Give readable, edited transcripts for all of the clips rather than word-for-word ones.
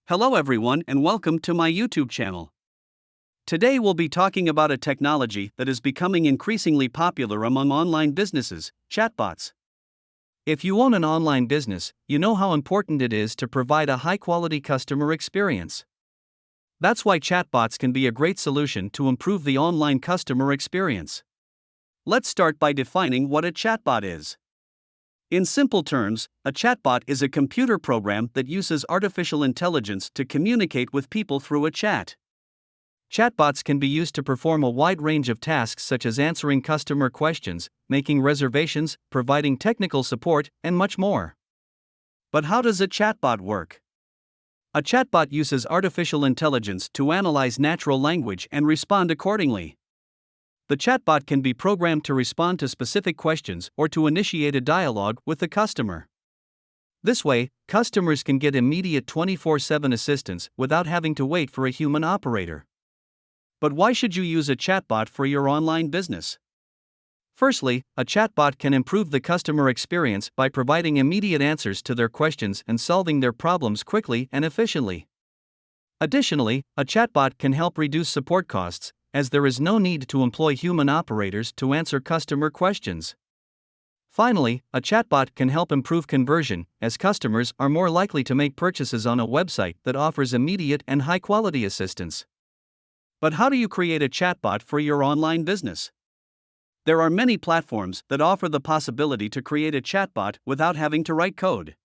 Hello everyone and welcome to my YouTube channel. Today we'll be talking about a technology that is becoming increasingly popular among online businesses, chatbots. If you own an online business, you know how important it is to provide a high-quality customer experience. That's why chatbots can be a great solution to improve the online customer experience. Let's start by defining what a chatbot is. In simple terms, a chatbot is a computer program that uses artificial intelligence to communicate with people through a chat. Chatbots can be used to perform a wide range of tasks such as answering customer questions, making reservations, providing technical support, and much more. But how does a chatbot work? A chatbot uses artificial intelligence to analyze natural language and respond accordingly. The chatbot can be programmed to respond to specific questions or to initiate a dialogue with the customer. This way, customers can get immediate 24/7 assistance without having to wait for a human operator. But why should you use a chatbot for your online business? Firstly, a chatbot can improve the customer experience by providing immediate answers to their questions and solving their problems quickly and efficiently. Additionally, a chatbot can help reduce support costs, as there is no need to employ human operators to answer customer questions. Finally, a chatbot can help improve conversion, as customers are more likely to make purchases on a website that offers immediate and high-quality assistance. But how do you create a chatbot for your online business? There are many platforms that offer the possibility to create a chatbot without having to write code.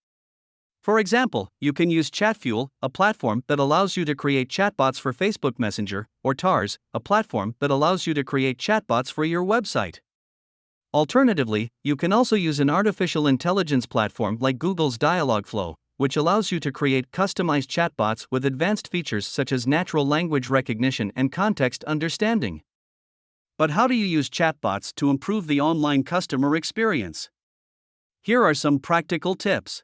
For example, you can use ChatFuel, a platform that allows you to create chatbots for Facebook Messenger, or TARS, a platform that allows you to create chatbots for your website. Alternatively, you can also use an artificial intelligence platform like Google's Dialogflow, which allows you to create customized chatbots with advanced features such as natural language recognition and context understanding. But how do you use chatbots to improve the online customer experience? Here are some practical tips.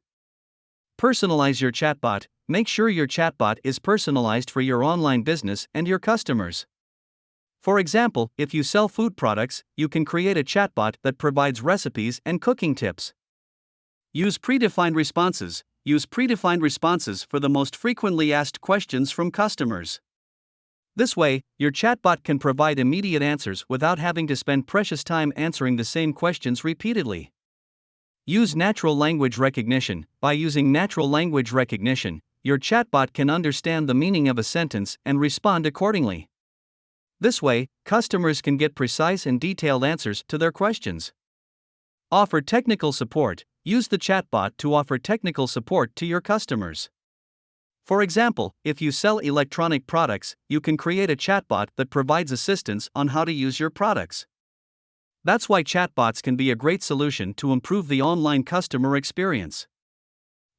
Personalize your chatbot. Make sure your chatbot is personalized for your online business and your customers. For example, if you sell food products, you can create a chatbot that provides recipes and cooking tips. Use predefined responses. Use predefined responses for the most frequently asked questions from customers. This way, your chatbot can provide immediate answers without having to spend precious time answering the same questions repeatedly. Use natural language recognition. By using natural language recognition, your chatbot can understand the meaning of a sentence and respond accordingly. This way, customers can get precise and detailed answers to their questions. Offer technical support. Use the chatbot to offer technical support to your customers. For example, if you sell electronic products, you can create a chatbot that provides assistance on how to use your products. That's why chatbots can be a great solution to improve the online customer experience.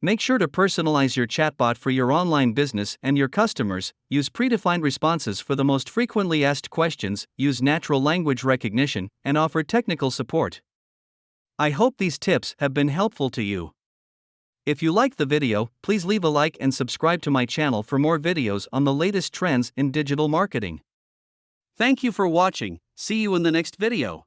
Make sure to personalize your chatbot for your online business and your customers. Use predefined responses for the most frequently asked questions, use natural language recognition, and offer technical support. I hope these tips have been helpful to you. If you liked the video, please leave a like and subscribe to my channel for more videos on the latest trends in digital marketing. Thank you for watching. See you in the next video.